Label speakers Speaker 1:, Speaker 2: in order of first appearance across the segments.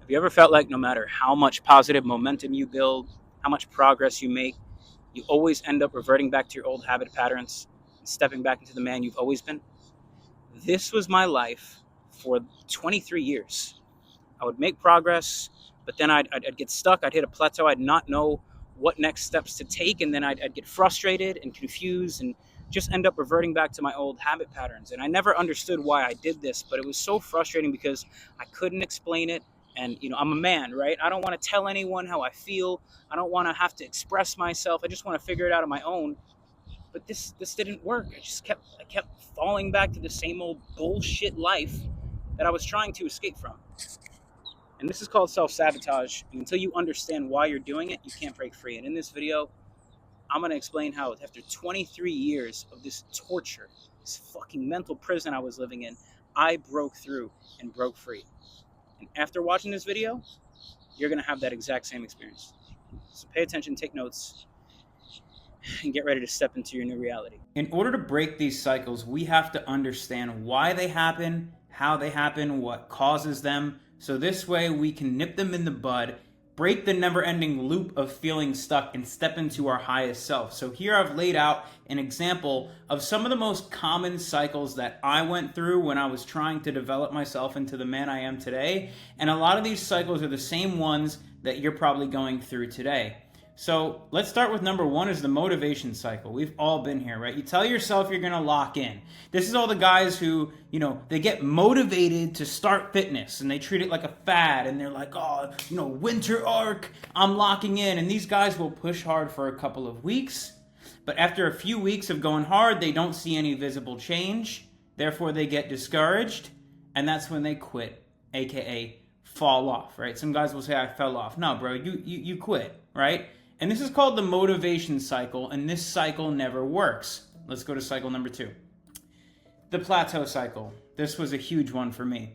Speaker 1: Have you ever felt like no matter how much positive momentum you build, how much progress you make, you always end up reverting back to your old habit patterns and stepping back into the man you've always been? This was my life for 23 years. I would make progress, but then I'd get stuck. I'd hit a plateau. I'd not know what next steps to take. And then I'd get frustrated and confused and just end up reverting back to my old habit patterns. And I never understood why I did this, but it was so frustrating because I couldn't explain it. And, I'm a man, right? I don't want to tell anyone how I feel. I don't want to have to express myself. I just want to figure it out on my own. But this didn't work. I kept falling back to the same old bullshit life that I was trying to escape from. And this is called self-sabotage. And until you understand why you're doing it, you can't break free. And in this video, I'm going to explain how after 23 years of this torture, this fucking mental prison I was living in, I broke through and broke free. And after watching this video, you're going to have that exact same experience. So pay attention, take notes, and get ready to step into your new reality. In order to break these cycles, we have to understand why they happen, how they happen, what causes them. So this way we can nip them in the bud, break the never-ending loop of feeling stuck, and step into our highest self. So here I've laid out an example of some of the most common cycles that I went through when I was trying to develop myself into the man I am today. And a lot of these cycles are the same ones that you're probably going through today. So let's start with number one, is the motivation cycle. We've all been here, right? You tell yourself you're going to lock in. This is all the guys who, they get motivated to start fitness and they treat it like a fad and they're like, oh, winter arc, I'm locking in. And these guys will push hard for a couple of weeks. But after a few weeks of going hard, they don't see any visible change. Therefore, they get discouraged. And that's when they quit, aka fall off, right? Some guys will say, I fell off. No, bro, you quit, right? And this is called the motivation cycle, and this cycle never works. Let's go to cycle number two. The plateau cycle. This was a huge one for me.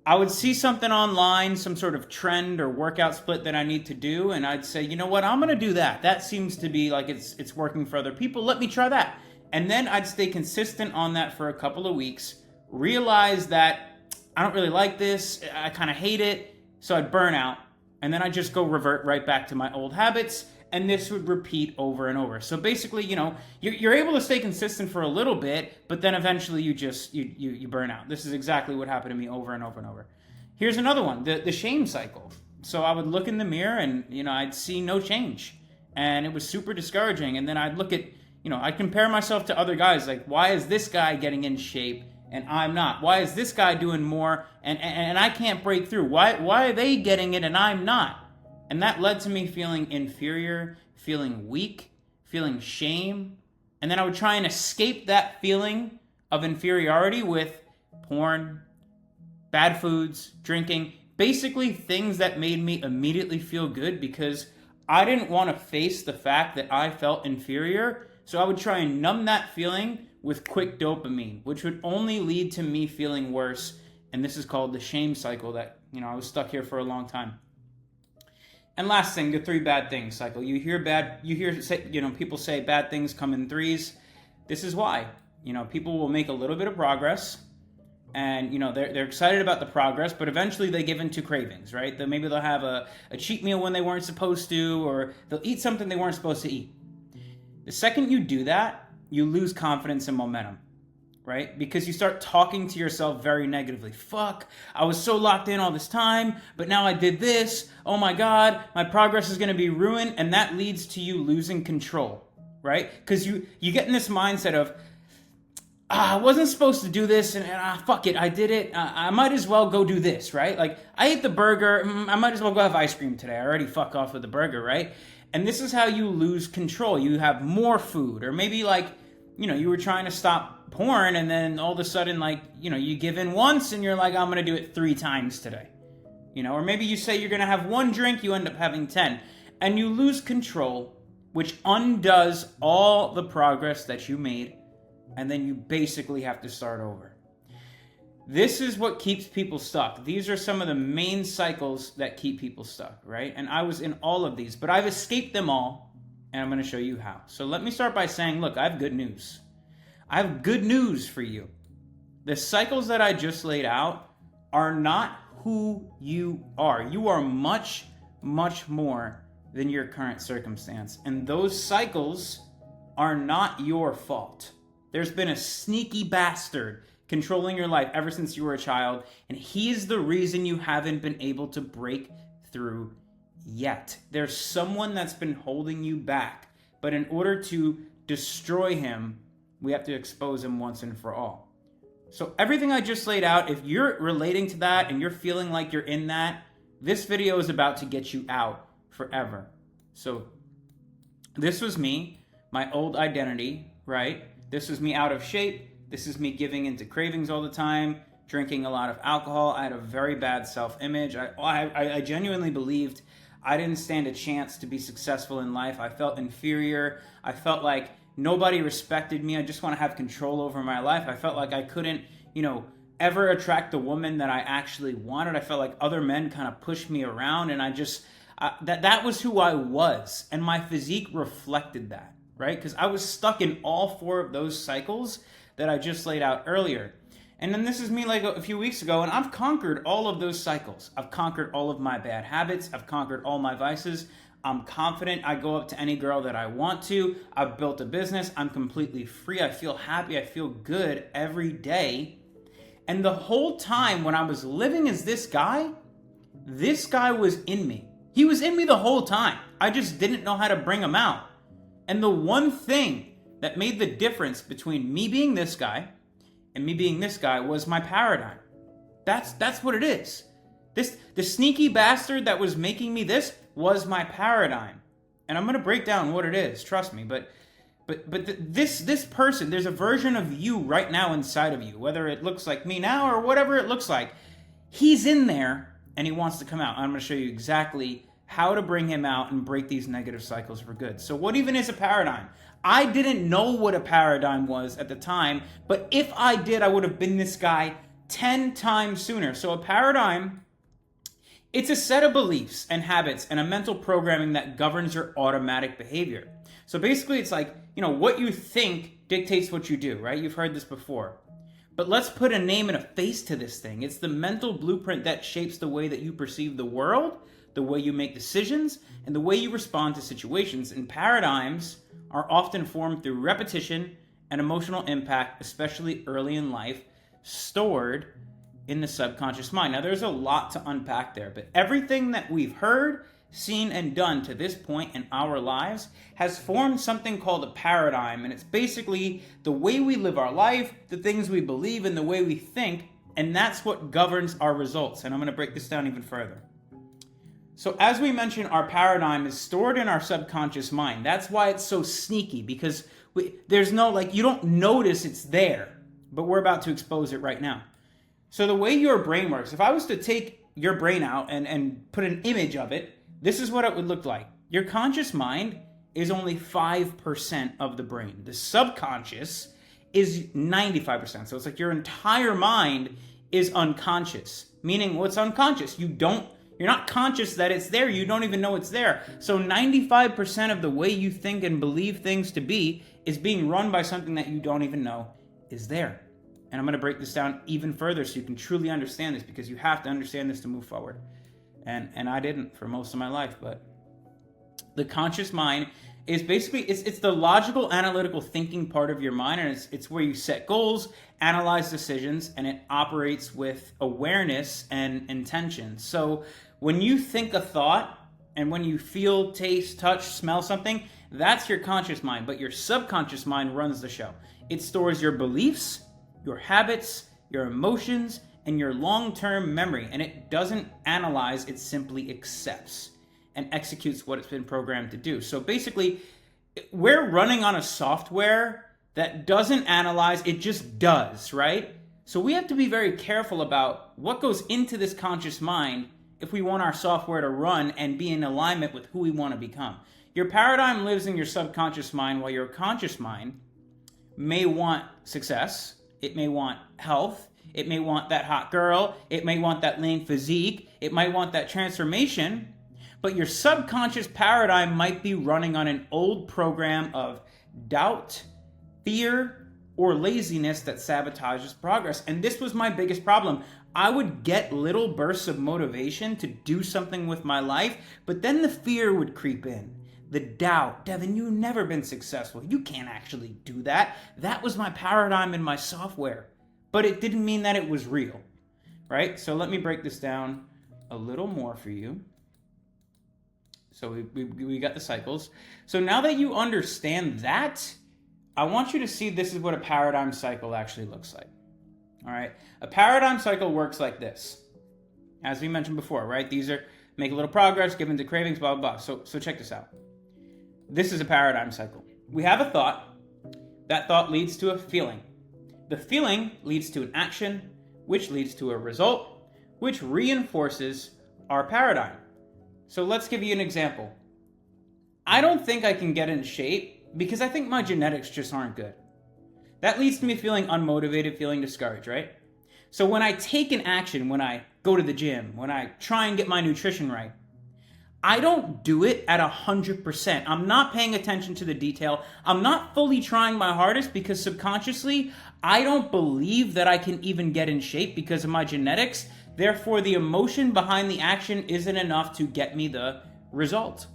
Speaker 1: I would see something online, some sort of trend or workout split that I need to do, and I'd say, you know what, I'm going to do that. That seems to be like it's working for other people. Let me try that. And then I'd stay consistent on that for a couple of weeks, realize that I don't really like this, I kind of hate it, so I'd burn out. And then I just go revert right back to my old habits, and this would repeat over and over. So basically, you're able to stay consistent for a little bit, but then eventually you burn out. This is exactly what happened to me over and over and over. Here's another one, the shame cycle. So I would look in the mirror and, I'd see no change. And it was super discouraging. And then I'd look at, I'd compare myself to other guys. Like, why is this guy getting in shape and I'm not? Why is this guy doing more and I can't break through? Why are they getting it and I'm not? And that led to me feeling inferior, feeling weak, feeling shame. And then I would try and escape that feeling of inferiority with porn, bad foods, drinking, basically things that made me immediately feel good because I didn't want to face the fact that I felt inferior. So I would try and numb that feeling with quick dopamine, which would only lead to me feeling worse. And this is called the shame cycle that, I was stuck here for a long time. And last thing, the three bad things cycle. You hear people say bad things come in threes. This is why. People will make a little bit of progress and, they're excited about the progress, but eventually they give into cravings, right? Maybe they'll have a cheat meal when they weren't supposed to, or they'll eat something they weren't supposed to eat. The second you do that, you lose confidence and momentum, right? Because you start talking to yourself very negatively. Fuck, I was so locked in all this time, but now I did this. Oh my God, my progress is going to be ruined. And that leads to you losing control, right? Because you get in this mindset of, I wasn't supposed to do this and fuck it, I did it. I might as well go do this, right? Like, I ate the burger, I might as well go have ice cream today. I already fuck off with the burger, right? And this is how you lose control. You have more food, or maybe you were trying to stop porn and then all of a sudden you give in once and you're like, I'm going to do it 3 times today. Or maybe you say you're going to have 1 drink, you end up having 10. And you lose control, which undoes all the progress that you made. And then you basically have to start over. This is what keeps people stuck. These are some of the main cycles that keep people stuck, right? And I was in all of these, but I've escaped them all, and I'm going to show you how. So let me start by saying, look, I have good news. I have good news for you. The cycles that I just laid out are not
Speaker 2: who you are. You are much, much more than your current circumstance. And those cycles are not your fault. There's been a sneaky bastard controlling your life ever since you were a child, and he's the reason you haven't been able to break through yet. There's someone that's been holding you back, but in order to destroy him, we have to expose him once and for all. So everything I just laid out, if you're relating to that and you're feeling like you're in that, this video is about to get you out forever. So this was me, my old identity, right? This was me out of shape. This is me giving into cravings all the time, drinking a lot of alcohol. I had a very bad self-image. I genuinely believed I didn't stand a chance to be successful in life. I felt inferior. I felt like nobody respected me. I just want to have control over my life. I felt like I couldn't, ever attract the woman that I actually wanted. I felt like other men kind of pushed me around, and that was who I was. And my physique reflected that, right? Because I was stuck in all four of those cycles that I just laid out earlier. And then this is me like a few weeks ago, and I've conquered all of those cycles. I've conquered all of my bad habits. I've conquered all my vices. I'm confident. I go up to any girl that I want to. I've built a business. I'm completely free. I feel happy. I feel good every day. And the whole time when I was living as this guy was in me. He was in me the whole time. I just didn't know how to bring him out. And the one thing that made the difference between me being this guy and me being this guy was my paradigm. That's what it is. The sneaky bastard that was making me this was my paradigm. And I'm going to break down what it is, trust me. But this person, there's a version of you right now inside of you, whether it looks like me now or whatever it looks like. He's in there and he wants to come out. I'm going to show you exactly how to bring him out and break these negative cycles for good. So what even is a paradigm? I didn't know what a paradigm was at the time, but if I did, I would have been this guy 10 times sooner. So a paradigm, it's a set of beliefs and habits and a mental programming that governs your automatic behavior. So basically it's like, what you think dictates what you do, right? You've heard this before. But let's put a name and a face to this thing. It's the mental blueprint that shapes the way that you perceive the world, the way you make decisions, and the way you respond to situations. And paradigms are often formed through repetition and emotional impact, especially early in life, stored in the subconscious mind. Now, there's a lot to unpack there, but everything that we've heard, seen, and done to this point in our lives has formed something called a paradigm, and it's basically the way we live our life, the things we believe, and the way we think, and that's what governs our results. And I'm going to break this down even further. So as we mentioned, our paradigm is stored in our subconscious mind. That's why it's so sneaky, because there's no, you don't notice it's there, but we're about to expose it right now. So the way your brain works, if I was to take your brain out and put an image of it, this is what it would look like. Your conscious mind is only 5% of the brain. The subconscious is 95%. So it's like your entire mind is unconscious. Meaning, what's unconscious? You're not conscious that it's there. You don't even know it's there. So 95% of the way you think and believe things to be is being run by something that you don't even know is there. And I'm going to break this down even further so you can truly understand this, because you have to understand this to move forward. And I didn't for most of my life, but the conscious mind is basically, it's the logical, analytical thinking part of your mind, and it's where you set goals, analyze decisions, and it operates with awareness and intention. So when you think a thought, and when you feel, taste, touch, smell something, that's your conscious mind, but your subconscious mind runs the show. It stores your beliefs, your habits, your emotions, and your long-term memory, and it doesn't analyze, it simply accepts and executes what it's been programmed to do. So basically, we're running on a software that doesn't analyze, it just does, right? So we have to be very careful about what goes into this conscious mind if we want our software to run and be in alignment with who we want to become. Your paradigm lives in your subconscious mind, while your conscious mind may want success, it may want health, it may want that hot girl, it may want that lean physique, it might want that transformation, but your subconscious paradigm might be running on an old program of doubt, fear, or laziness that sabotages progress. And this was my biggest problem. I would get little bursts of motivation to do something with my life, but then the fear would creep in. The doubt. Devin, you've never been successful. You can't actually do that. That was my paradigm in my software. But it didn't mean that it was real, right? So let me break this down a little more for you. So we got the cycles. So now that you understand that, I want you to see this is what a paradigm cycle actually looks like. All right. A paradigm cycle works like this. As we mentioned before, right? These are make a little progress, give into cravings, blah, blah, blah. So check this out. This is a paradigm cycle. We have a thought. That thought leads to a feeling. The feeling leads to an action, which leads to a result, which reinforces our paradigm. So let's give you an example. I don't think I can get in shape because I think my genetics just aren't good. That leads to me feeling unmotivated, feeling discouraged, right? So when I take an action, when I go to the gym, when I try and get my nutrition right, I don't do it at 100%. I'm not paying attention to the detail. I'm not fully trying my hardest because subconsciously, I don't believe that I can even get in shape because of my genetics. Therefore, the emotion behind the action isn't enough to get me the result.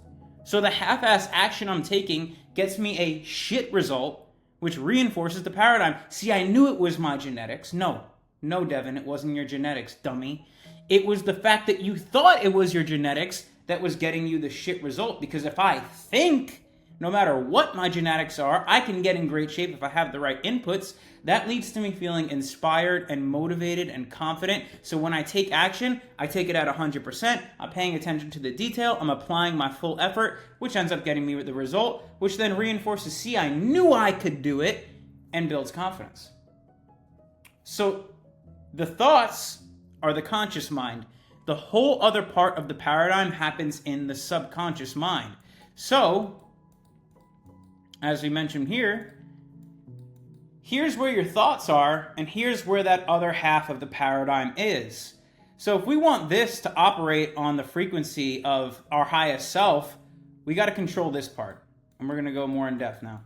Speaker 2: So the half-ass action I'm taking gets me a shit result, which reinforces the paradigm. See, I knew it was my genetics. No, Devin, it wasn't your genetics, dummy. It was the fact that you thought it was your genetics that was getting you the shit result. Because if I think, no matter what my genetics are, I can get in great shape if I have the right inputs, that leads to me feeling inspired and motivated and confident. So when I take action, I take it at 100%. I'm paying attention to the detail. I'm applying my full effort, which ends up getting me the result, which then reinforces, see, I knew I could do it, and builds confidence. So the thoughts are the conscious mind. The whole other part of the paradigm happens in the subconscious mind. So, as we mentioned here, here's where your thoughts are, and here's where that other half of the paradigm is. So if we want this to operate on the frequency of our highest self, we got to control this part. And we're going to go more in depth now.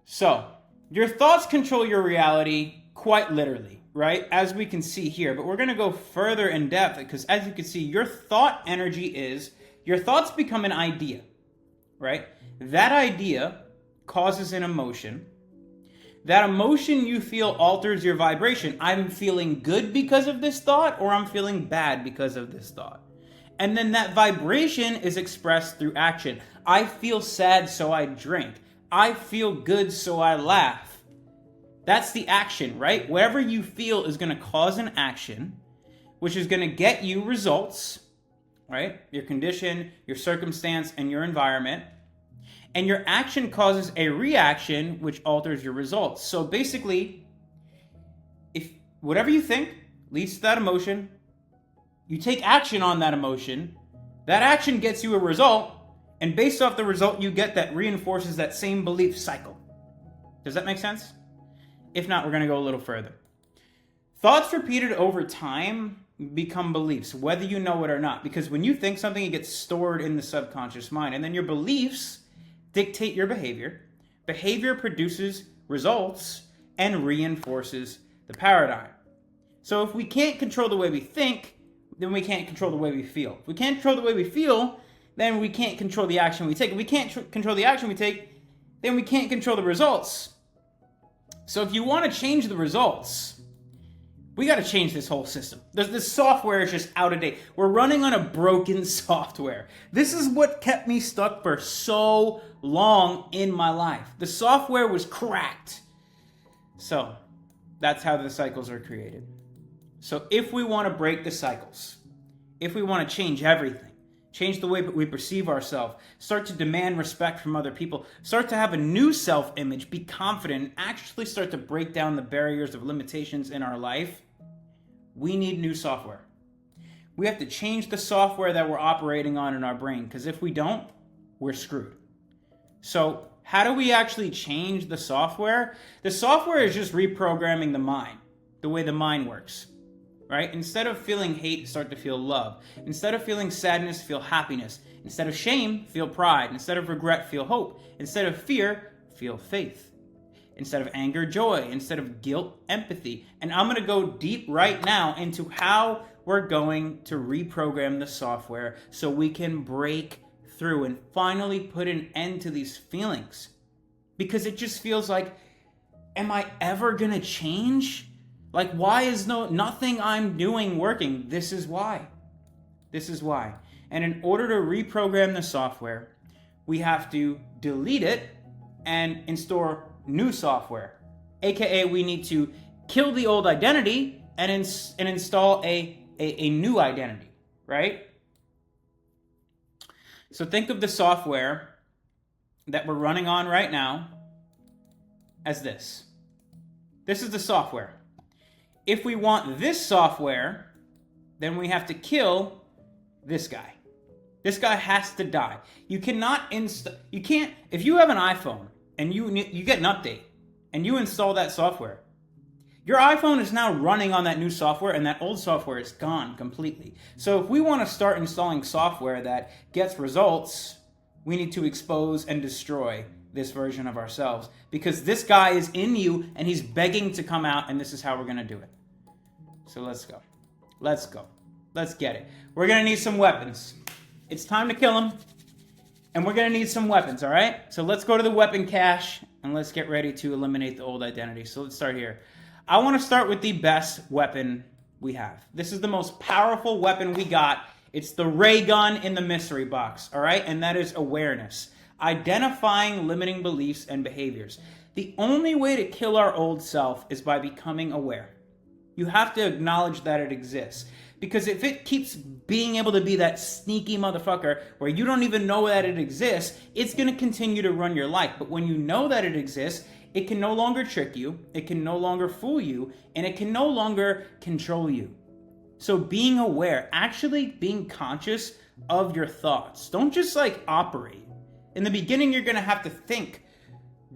Speaker 2: So, your thoughts control your reality quite literally, right? As we can see here. But we're going to go further in depth because as you can see, your thought energy is, your thoughts become an idea, right? That idea causes an emotion. That emotion you feel alters your vibration. I'm feeling good because of this thought, or I'm feeling bad because of this thought. And then that vibration is expressed through action. I feel sad, so I drink. I feel good, so I laugh. That's the action, right? Whatever you feel is going to cause an action, which is going to get you results, right? Your condition, your circumstance, and your environment. And your action causes a reaction, which alters your results. So basically, if whatever you think leads to that emotion, you take action on that emotion, that action gets you a result, and based off the result you get, that reinforces that same belief cycle. Does that make sense? If not, we're going to go a little further. Thoughts repeated over time become beliefs, whether you know it or not. Because when you think something, it gets stored in the subconscious mind. And then your beliefs dictate your behavior. Behavior produces results and reinforces the paradigm. So if we can't control the way we think, then we can't control the way we feel. If we can't control the way we feel, then we can't control the action we take. If we can't control the action we take, then we can't control the results. So if you want to change the results, we got to change this whole system. This software is just out of date. We're running on a broken software. This is what kept me stuck for so long in my life. The software was cracked. So that's how the cycles are created. So if we want to break the cycles, if we want to change everything, change the way we perceive ourselves, start to demand respect from other people, start to have a new self-image, be confident, and actually start to break down the barriers of limitations in our life, we need new software. We have to change the software that we're operating on in our brain, because if we don't, we're screwed. So how do we actually change the software? The software is just reprogramming the mind, the way the mind works. Right? Instead of feeling hate, start to feel love. Instead of feeling sadness, feel happiness. Instead of shame, feel pride. Instead of regret, feel hope. Instead of fear, feel faith. Instead of anger, joy. Instead of guilt, empathy. And I'm going to go deep right now into how we're going to reprogram the software so we can break through and finally put an end to these feelings. Because it just feels like, am I ever going to change? Like, why is nothing I'm doing working? This is why. This is why. And in order to reprogram the software, we have to delete it and install new software. AKA, we need to kill the old identity and install a new identity, right? So think of the software that we're running on right now as this. This is the software. If we want this software, then we have to kill this guy. This guy has to die. You can't, if you have an iPhone and you get an update and you install that software, your iPhone is now running on that new software and that old software is gone completely. So if we want to start installing software that gets results, we need to expose and destroy this version of ourselves, because this guy is in you and he's begging to come out, and this is how we're going to do it. So let's go. Let's go. Let's get it. We're going to need some weapons. It's time to kill him, and we're going to need some weapons, all right? So let's go to the weapon cache, and let's get ready to eliminate the old identity. So let's start here. I want to start with the best weapon we have. This is the most powerful weapon we got. It's the ray gun in the mystery box, all right? And that is awareness. Identifying limiting beliefs and behaviors. The only way to kill our old self is by becoming aware. You have to acknowledge that it exists. Because if it keeps being able to be that sneaky motherfucker where you don't even know that it exists, it's going to continue to run your life. But when you know that it exists, it can no longer trick you, it can no longer fool you, and it can no longer control you. So being aware, actually being conscious of your thoughts. Don't just operate. In the beginning, you're going to have to think,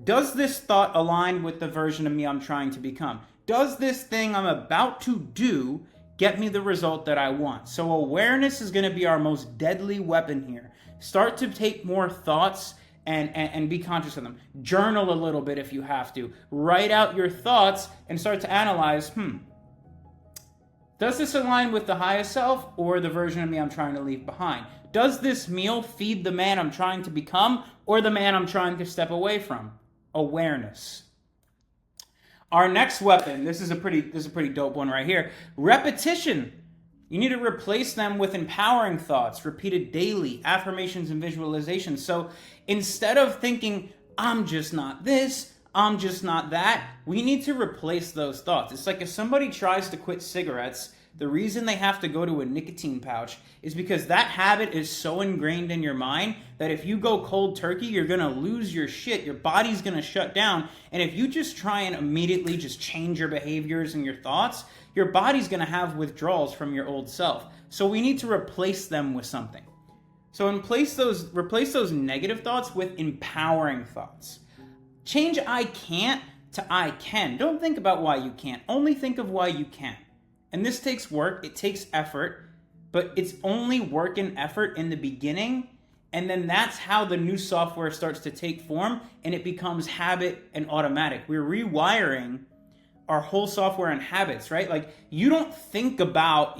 Speaker 2: does this thought align with the version of me I'm trying to become? Does this thing I'm about to do get me the result that I want? So awareness is going to be our most deadly weapon here. Start to take more thoughts and be conscious of them. Journal a little bit if you have to. Write out your thoughts and start to analyze, does this align with the highest self or the version of me I'm trying to leave behind? Does this meal feed the man I'm trying to become or the man I'm trying to step away from? Awareness. Our next weapon, this is a pretty dope one right here. Repetition. You need to replace them with empowering thoughts, repeated daily, affirmations and visualizations. So instead of thinking, I'm just not this, I'm just not that, we need to replace those thoughts. It's like if somebody tries to quit cigarettes, the reason they have to go to a nicotine pouch is because that habit is so ingrained in your mind that if you go cold turkey, you're going to lose your shit. Your body's going to shut down. And if you just try and immediately just change your behaviors and your thoughts, your body's going to have withdrawals from your old self. So we need to replace them with something. So replace those negative thoughts with empowering thoughts. Change I can't to I can. Don't think about why you can't. Only think of why you can. And this takes work, it takes effort, but it's only work and effort in the beginning, and then that's how the new software starts to take form, and it becomes habit and automatic. We're rewiring our whole software and habits, right? Like, you don't think about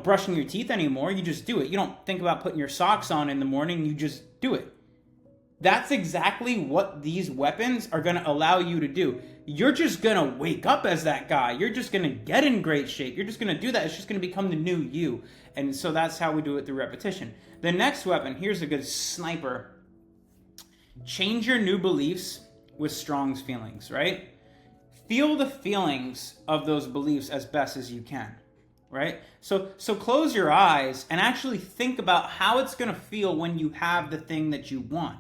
Speaker 2: brushing your teeth anymore, you just do it. You don't think about putting your socks on in the morning, you just do it. That's exactly what these weapons are going to allow you to do. You're just going to wake up as that guy. You're just going to get in great shape. You're just going to do that. It's just going to become the new you. And so that's how we do it through repetition. The next weapon, here's a good sniper. Change your new beliefs with strong feelings, right? Feel the feelings of those beliefs as best as you can, right? So close your eyes and actually think about how it's going to feel when you have the thing that you want.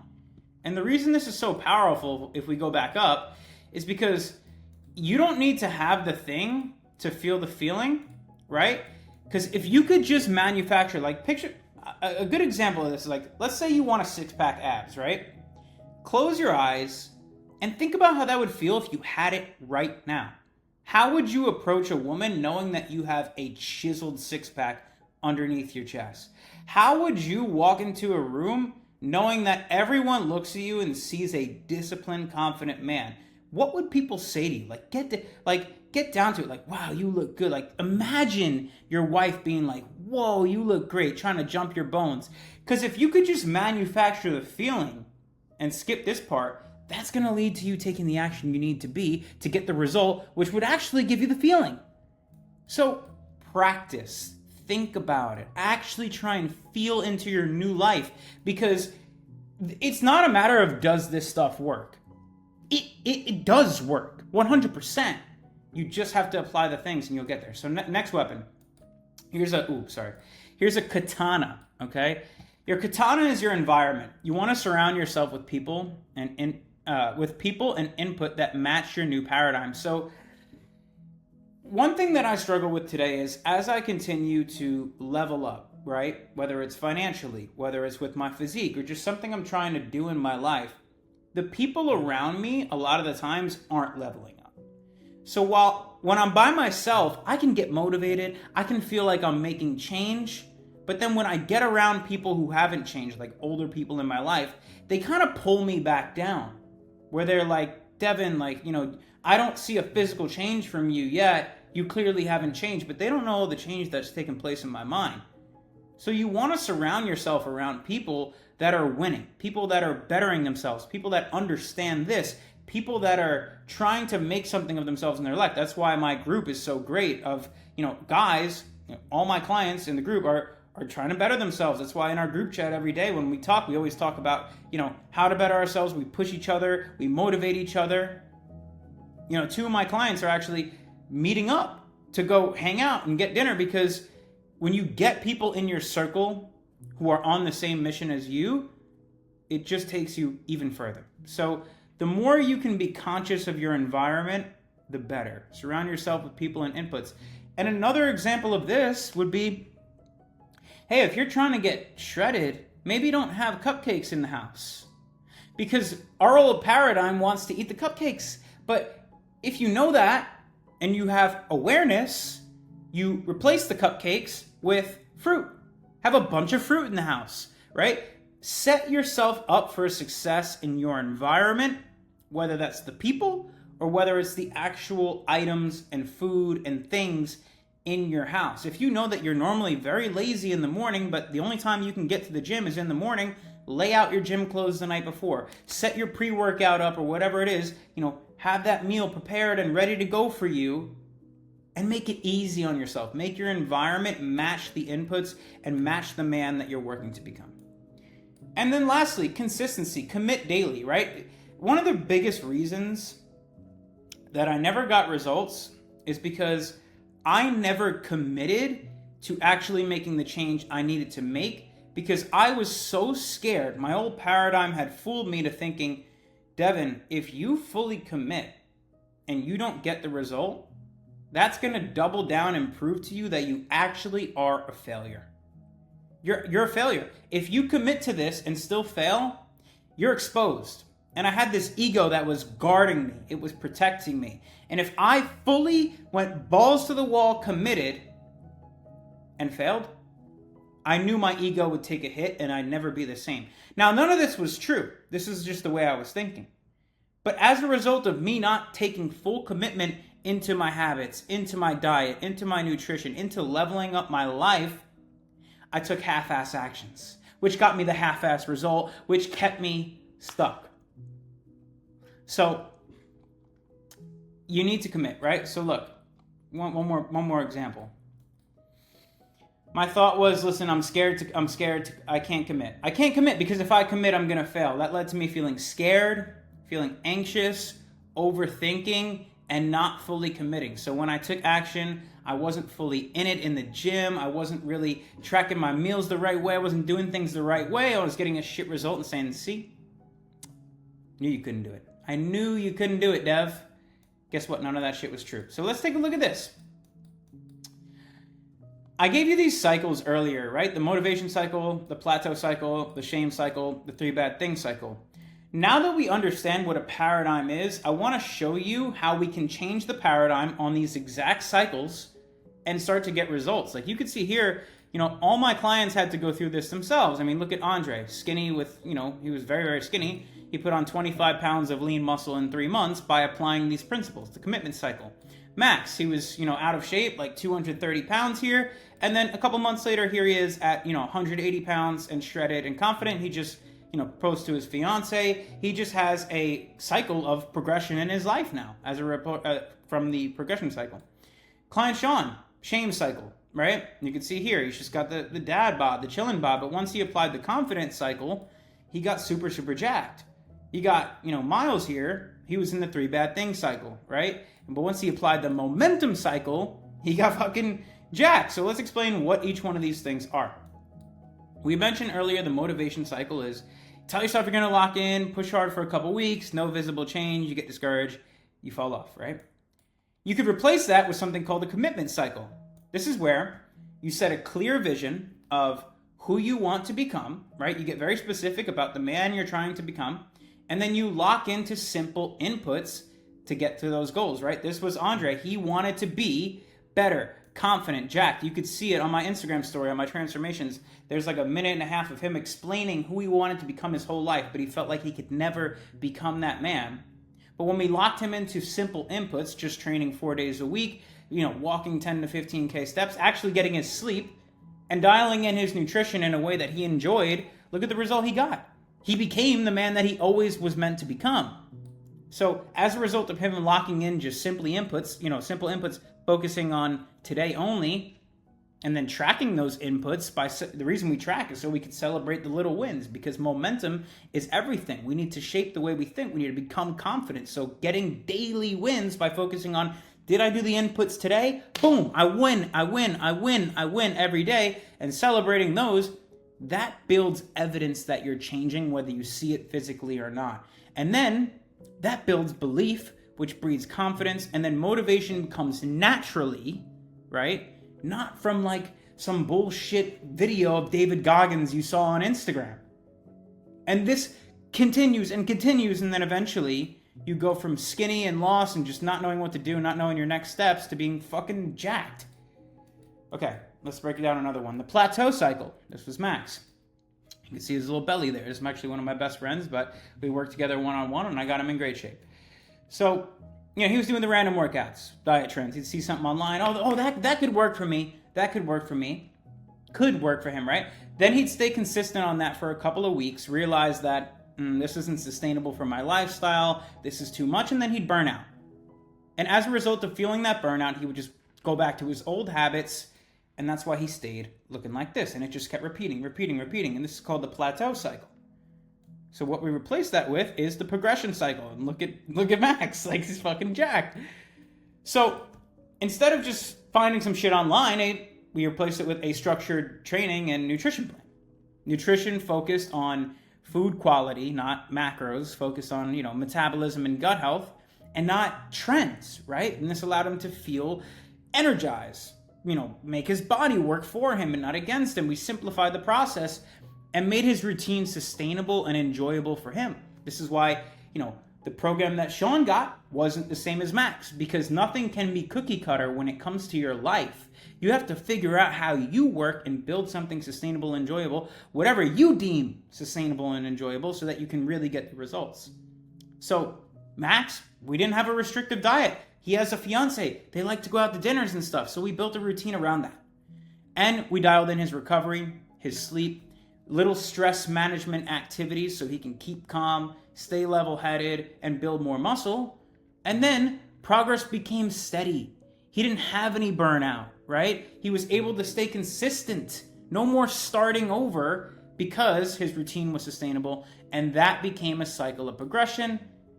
Speaker 2: And the reason this is so powerful, if we go back up, is because you don't need to have the thing to feel the feeling, right? Because if you could just manufacture, picture, a good example of this is let's say you want a six-pack abs, right? Close your eyes and think about how that would feel if you had it right now. How would you approach a woman knowing that you have a chiseled six-pack underneath your chest? How would you walk into a room knowing that everyone looks at you and sees a disciplined, confident man? what would people say to you? Like, get down to it. Like, wow, you look good. Like, imagine your wife being like, whoa, you look great, trying to jump your bones. Because if you could just manufacture the feeling and skip this part, that's going to lead to you taking the action you need to get the result, which would actually give you the feeling. So practice, think about it, actually try and feel into your new life, because it's not a matter of does this stuff work. It does work, 100%. You just have to apply the things and you'll get there. So next weapon, here's a katana, okay? Your katana is your environment. You want to surround yourself with people and input that match your new paradigm. So one thing that I struggle with today is, as I continue to level up, right? Whether it's financially, whether it's with my physique, or just something I'm trying to do in my life, the people around me a lot of the times aren't leveling up. So when I'm by myself, I can get motivated, I can feel like I'm making change, but then when I get around people who haven't changed, like older people in my life, they kind of pull me back down, where they're like, Devin, like, I don't see a physical change from you yet, you clearly haven't changed, but they don't know the change that's taken place in my mind. So you want to surround yourself around people that are winning, people that are bettering themselves, people that understand this, people that are trying to make something of themselves in their life. That's why my group is so great of, guys, all my clients in the group are trying to better themselves. That's why in our group chat every day when we talk, we always talk about, how to better ourselves. We push each other, we motivate each other. Two of my clients are actually meeting up to go hang out and get dinner, because when you get people in your circle who are on the same mission as you, it just takes you even further. So the more you can be conscious of your environment, the better. Surround yourself with people and inputs. And another example of this would be, hey, if you're trying to get shredded, maybe don't have cupcakes in the house, because our old paradigm wants to eat the cupcakes. But if you know that and you have awareness, you replace the cupcakes with fruit. Have a bunch of fruit in the house, right? Set yourself up for success in your environment, whether that's the people or whether it's the actual items and food and things in your house. If you know that you're normally very lazy in the morning, but the only time you can get to the gym is in the morning, lay out your gym clothes the night before. Set your pre-workout up or whatever it is, have that meal prepared and ready to go for you, and make it easy on yourself. Make your environment match the inputs and match the man that you're working to become. And then lastly, consistency. Commit daily, right? One of the biggest reasons that I never got results is because I never committed to actually making the change I needed to make, because I was so scared. My old paradigm had fooled me to thinking, Devin, if you fully commit and you don't get the result, that's going to double down and prove to you that you actually are a failure. You're a failure. If you commit to this and still fail, you're exposed. And I had this ego that was guarding me. It was protecting me. And if I fully went balls to the wall, committed, and failed, I knew my ego would take a hit and I'd never be the same. Now, none of this was true. This is just the way I was thinking. But as a result of me not taking full commitment into my habits, into my diet, into my nutrition, into leveling up my life, I took half-ass actions, which got me the half-ass result, which kept me stuck. So you need to commit, right? So look, one more example. My thought was, listen, I can't commit. I can't commit because if I commit, I'm going to fail. That led to me feeling scared, feeling anxious, overthinking, and not fully committing. So when I took action, I wasn't fully in it in the gym. I wasn't really tracking my meals the right way. I wasn't doing things the right way. I was getting a shit result and saying, see, knew you couldn't do it. I knew you couldn't do it, Dev. Guess what? None of that shit was true. So let's take a look at this. I gave you these cycles earlier, right? The motivation cycle, the plateau cycle, the shame cycle, the 3 bad things cycle. Now that we understand what a paradigm is, I want to show you how we can change the paradigm on these exact cycles and start to get results. Like you could see here, all my clients had to go through this themselves. I mean, look at Andre, skinny with, he was very, very skinny. He put on 25 pounds of lean muscle in 3 months by applying these principles, the commitment cycle. Max, he was, out of shape, like 230 pounds here. And then a couple months later, here he is at, 180 pounds and shredded and confident. He just, proposed to his fiance. He just has a cycle of progression in his life now as a report from the progression cycle. Client Sean, shame cycle, right? You can see here, he's just got the dad bod, the chillin' bod. But once he applied the confidence cycle, he got super, super jacked. He got, Miles here, he was in the 3 bad things cycle, right? But once he applied the momentum cycle, he got fucking jacked. So let's explain what each one of these things are. We mentioned earlier the motivation cycle is tell yourself you're going to lock in, push hard for a couple weeks, no visible change, you get discouraged, you fall off, right? You could replace that with something called the commitment cycle. This is where you set a clear vision of who you want to become, right? You get very specific about the man you're trying to become, and then you lock into simple inputs to get to those goals, right? This was Andre. He wanted to be better, confident, jacked. You could see it on my Instagram story, on my transformations. There's like a minute and a half of him explaining who he wanted to become his whole life, but he felt like he could never become that man. But when we locked him into simple inputs, just training 4 days a week, walking 10 to 15K steps, actually getting his sleep, and dialing in his nutrition in a way that he enjoyed, look at the result he got. He became the man that he always was meant to become. So as a result of him locking in just simple inputs, focusing on today only, and then tracking those inputs, the reason we track is so we can celebrate the little wins, because momentum is everything. We need to shape the way we think. We need to become confident. So getting daily wins by focusing on, did I do the inputs today? Boom, I win every day, and celebrating those, that builds evidence that you're changing, whether you see it physically or not. And then that builds belief, which breeds confidence, and then motivation comes naturally, right? Not from like some bullshit video of David Goggins you saw on Instagram. And this continues, and then eventually you go from skinny and lost and just not knowing what to do, not knowing your next steps, to being fucking jacked. Okay, let's break it down another one. The plateau cycle. This was Max. You can see his little belly there. This is actually one of my best friends, but we worked together one-on-one, and I got him in great shape. So, he was doing the random workouts, diet trends. He'd see something online. That could work for me. That could work for me. Could work for him, right? Then he'd stay consistent on that for a couple of weeks, realize that this isn't sustainable for my lifestyle, this is too much, and then he'd burn out. And as a result of feeling that burnout, he would just go back to his old habits, and that's why he stayed looking like this. And it just kept repeating. And this is called the plateau cycle. So what we replace that with is the progression cycle. And look at Max, like he's fucking jacked. So instead of just finding some shit online, we replace it with a structured training and nutrition plan. Nutrition focused on food quality, not macros, focused on, metabolism and gut health, and not trends, right? And this allowed him to feel energized, make his body work for him and not against him. We simplified the process and made his routine sustainable and enjoyable for him. This is why, the program that Sean got wasn't the same as Max, because nothing can be cookie cutter when it comes to your life. You have to figure out how you work and build something sustainable and enjoyable, whatever you deem sustainable and enjoyable, so that you can really get the results. So Max, we didn't have a restrictive diet. He has a fiance. They like to go out to dinners and stuff. So we built a routine around that. And we dialed in his recovery, his sleep, little stress management activities so he can keep calm, stay level-headed, and build more muscle. And then progress became steady. He didn't have any burnout, right? He was able to stay consistent. No more starting over, because his routine was sustainable. And that became a cycle of progression.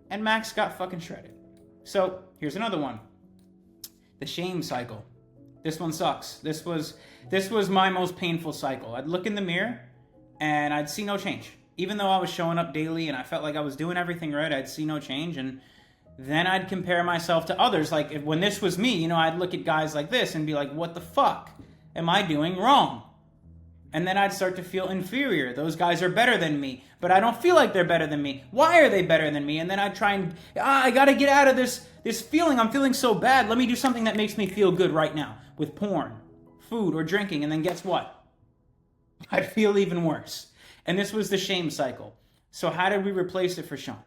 Speaker 2: And Max got fucking shredded. So here's another one. The shame cycle. This one sucks. This was my most painful cycle. I'd look in the mirror and I'd see no change. Even though I was showing up daily and I felt like I was doing everything right, I'd see no change. And then I'd compare myself to others. Like when this was me, I'd look at guys like this and be like, what the fuck am I doing wrong? And then I'd start to feel inferior. Those guys are better than me, but I don't feel like they're better than me. Why are they better than me? And then I'd try and, I gotta get out of this feeling. I'm feeling so bad. Let me do something that makes me feel good right now with porn, food, or drinking. And then guess what? I'd feel even worse. And this was the shame cycle. So how did we replace it for Sean?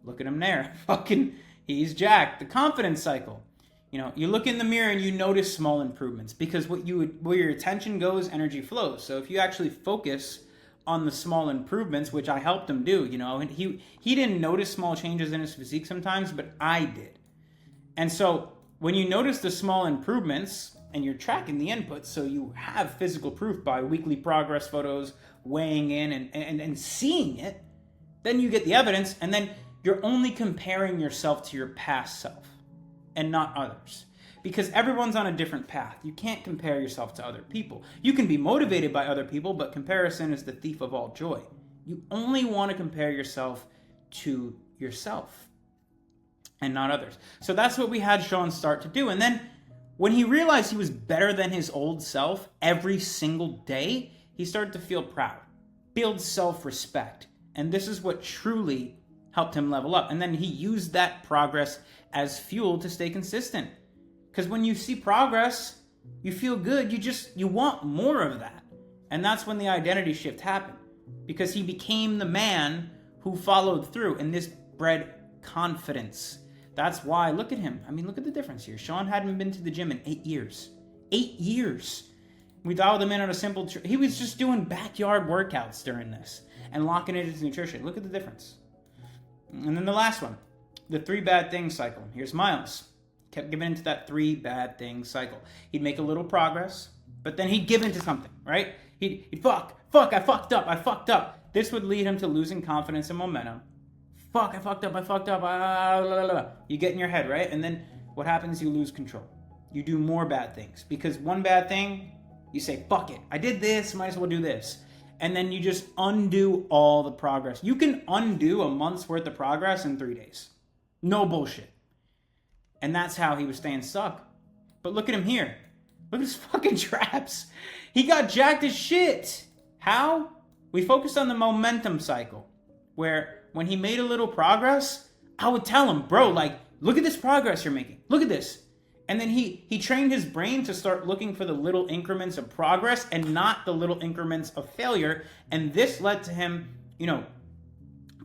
Speaker 2: Look at him there. Fucking, he's jacked. The confidence cycle. You look in the mirror and you notice small improvements, because where your attention goes, energy flows. So if you actually focus on the small improvements, which I helped him do, and he didn't notice small changes in his physique sometimes, but I did. And so when you notice the small improvements and you're tracking the inputs, so you have physical proof by weekly progress photos, weighing in and seeing it, then you get the evidence, and then you're only comparing yourself to your past self and not others. Because everyone's on a different path. You can't compare yourself to other people. You can be motivated by other people, but comparison is the thief of all joy. You only want to compare yourself to yourself and not others. So that's what we had Sean start to do. And then when he realized he was better than his old self every single day, he started to feel proud, build self-respect. And this is what truly helped him level up. And then he used that progress as fuel to stay consistent. Because when you see progress, you feel good. You want more of that. And that's when the identity shift happened. Because he became the man who followed through. And this bred confidence. That's why, look at him. I mean, look at the difference here. Sean hadn't been to the gym in 8 years. 8 years. We dialed him in on a simple... he was just doing backyard workouts during this. And locking it into nutrition. Look at the difference. And then the last one. The 3 bad things cycle. Here's Miles. Kept giving into that 3 bad things cycle. He'd make a little progress, but then he'd give into something, right? He'd fuck, I fucked up. This would lead him to losing confidence and momentum. Fuck, I fucked up. You get in your head, right? And then what happens? You lose control. You do more bad things. Because one bad thing, you say, fuck it. I did this, might as well do this. And then you just undo all the progress. You can undo a month's worth of progress in 3 days. No bullshit. And that's how he was staying stuck. But look at him here. Look at his fucking traps. He got jacked as shit. How? We focused on the momentum cycle. Where when he made a little progress, I would tell him, bro, look at this progress you're making. Look at this. And then he trained his brain to start looking for the little increments of progress and not the little increments of failure. And this led to him,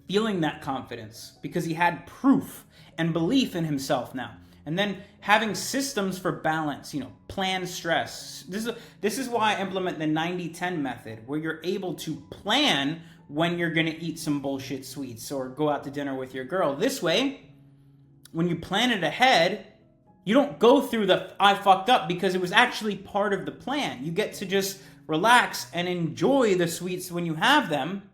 Speaker 2: feeling that confidence because he had proof and belief in himself now. And then having systems for balance, plan stress. This is why I implement the 90-10 method, where you're able to plan when you're going to eat some bullshit sweets or go out to dinner with your girl. This way, when you plan it ahead, you don't go through the I fucked up, because it was actually part of the plan. You get to just relax and enjoy the sweets when you have them.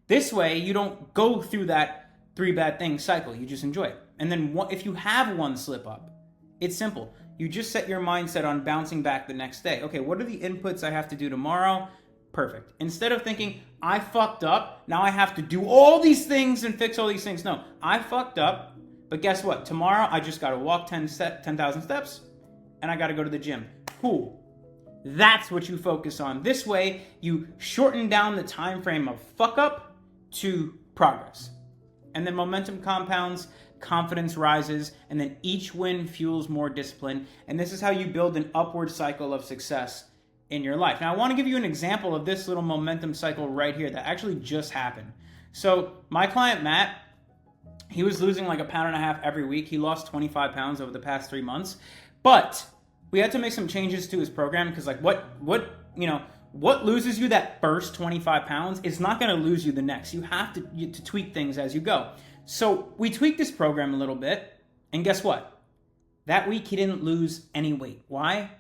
Speaker 2: This way, you don't go through that 3 bad things cycle. You just enjoy it. And then if you have one slip up, it's simple. You just set your mindset on bouncing back the next day. Okay, what are the inputs I have to do tomorrow? Perfect. Instead of thinking, I fucked up, now I have to do all these things and fix all these things. No, I fucked up, but guess what? Tomorrow, I just got to walk 10,000 steps, and I got to go to the gym. Cool. That's what you focus on. This way, you shorten down the time frame of fuck up to progress. And then momentum compounds, confidence rises, and then each win fuels more discipline. And this is how you build an upward cycle of success in your life. Now, I want to give you an example of this little momentum cycle right here that actually just happened. So my client, Matt, he was losing like 1.5 pounds every week. He lost 25 pounds over the past 3 months. But we had to make some changes to his program because what loses you that first 25 pounds is not going to lose you the next. You have to tweak things as you go. So we tweaked this program a little bit, and guess what? That week he didn't lose any weight. Why?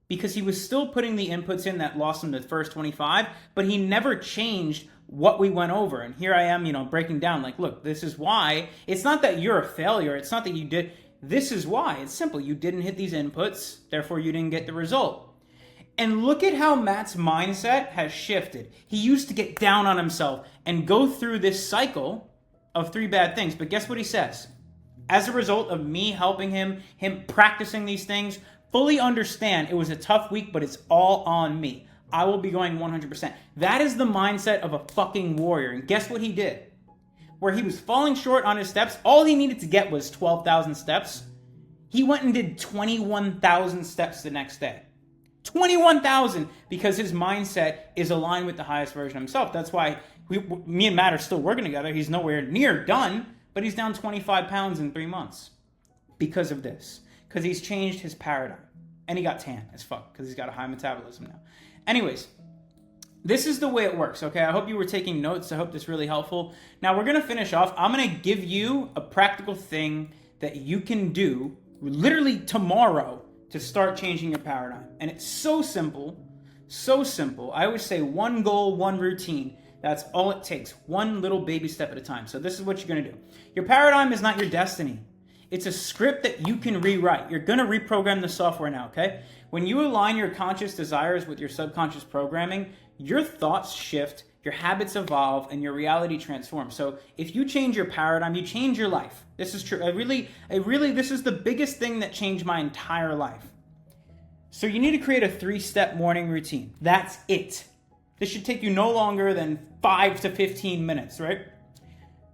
Speaker 2: Because he was still putting the inputs in that lost him the first 25, but he never changed what we went over. And here I am, breaking down look, this is why. It's not that you're a failure. It's not that you did. This is why. It's simple. You didn't hit these inputs, therefore you didn't get the result. And look at how Matt's mindset has shifted. He used to get down on himself and go through this cycle of 3 bad things. But guess what he says? As a result of me helping him practicing these things, fully understand it was a tough week, but it's all on me. I will be going 100%. That is the mindset of a fucking warrior. And guess what he did? Where he was falling short on his steps, all he needed to get was 12,000 steps. He went and did 21,000 steps the next day. 21,000, because his mindset is aligned with the highest version of himself. That's why me and Matt are still working together. He's nowhere near done, but he's down 25 pounds in 3 months because of this. Because he's changed his paradigm. And he got tan as fuck because he's got a high metabolism now. Anyways, this is the way it works, okay? I hope you were taking notes. I hope this is really helpful. Now, we're going to finish off. I'm going to give you a practical thing that you can do literally tomorrow to start changing your paradigm. And it's so simple, so simple. I always say one goal, one routine. That's all it takes. One little baby step at a time. So this is what you're going to do. Your paradigm is not your destiny. It's a script that you can rewrite. You're going to reprogram the software now, okay? When you align your conscious desires with your subconscious programming, your thoughts shift, your habits evolve, and your reality transforms. So if you change your paradigm, you change your life. This is true. This is the biggest thing that changed my entire life. So you need to create a 3-step morning routine. That's it. This should take you no longer than 5 to 15 minutes, right?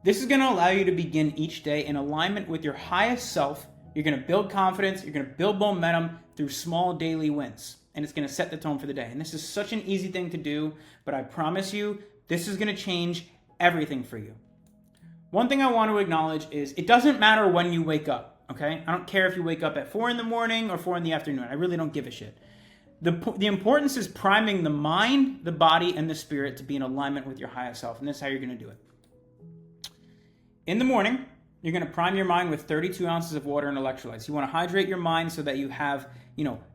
Speaker 2: This is going to allow you to begin each day in alignment with your highest self. You're going to build confidence. You're going to build momentum through small daily wins. And it's going to set the tone for the day. And this is such an easy thing to do, but I promise you, this is going to change everything for you. One thing I want to acknowledge is it doesn't matter when you wake up, okay? I don't care if you wake up at 4 in the morning or 4 in the afternoon. I really don't give a shit. The importance is priming the mind, the body, and the spirit to be in alignment with your highest self. And this is how you're going to do it. In the morning, you're going to prime your mind with 32 ounces of water and electrolytes. You want to hydrate your mind so that you have,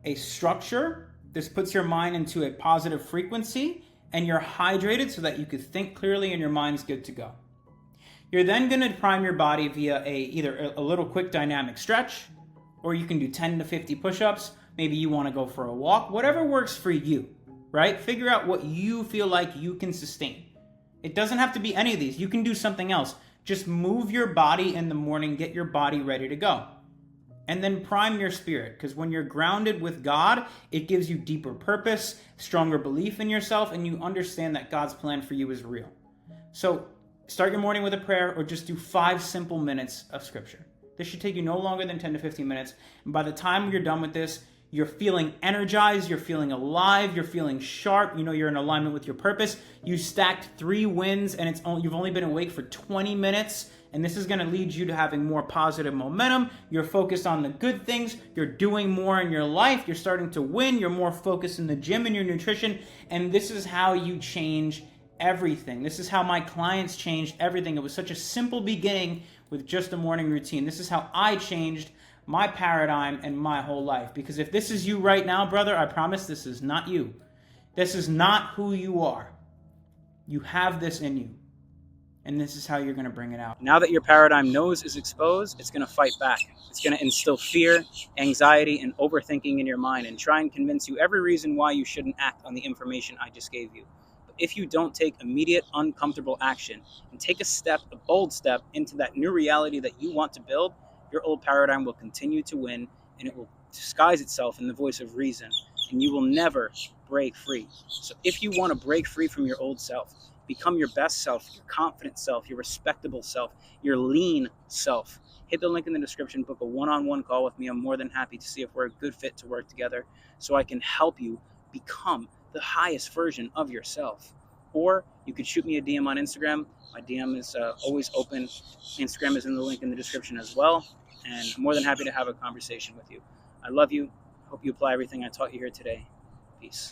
Speaker 2: a structure. This puts your mind into a positive frequency, and you're hydrated so that you can think clearly and your mind's good to go. You're then going to prime your body via either a little quick dynamic stretch, or you can do 10 to 50 push-ups. Maybe you want to go for a walk. Whatever works for you, right? Figure out what you feel like you can sustain. It doesn't have to be any of these. You can do something else. Just move your body in the morning, get your body ready to go. And then prime your spirit, because when you're grounded with God, it gives you deeper purpose, stronger belief in yourself, and you understand that God's plan for you is real. So start your morning with a prayer, or just do 5 simple minutes of scripture. This should take you no longer than 10 to 15 minutes. And by the time you're done with this, you're feeling energized, you're feeling alive, you're feeling sharp, you're in alignment with your purpose. You stacked 3 wins, and you've only been awake for 20 minutes, and this is going to lead you to having more positive momentum. You're focused on the good things, you're doing more in your life, you're starting to win, you're more focused in the gym and your nutrition, and this is how you change everything. This is how my clients changed everything. It was such a simple beginning with just a morning routine. This is how I changed my paradigm and my whole life. Because if this is you right now, brother, I promise this is not you. This is not who you are. You have this in you. And this is how you're going to bring it out.
Speaker 1: Now that your paradigm nose is exposed, it's going to fight back. It's going to instill fear, anxiety, and overthinking in your mind and try and convince you every reason why you shouldn't act on the information I just gave you. But if you don't take immediate, uncomfortable action and take a bold step into that new reality that you want to build, your old paradigm will continue to win, and it will disguise itself in the voice of reason, and you will never break free. So if you want to break free from your old self, become your best self, your confident self, your respectable self, your lean self, hit the link in the description, book a one-on-one call with me. I'm more than happy to see if we're a good fit to work together so I can help you become the highest version of yourself. Or you could shoot me a DM on Instagram. My DM is always open. Instagram is in the link in the description as well. And I'm more than happy to have a conversation with you. I love you. Hope you apply everything I taught you here today. Peace.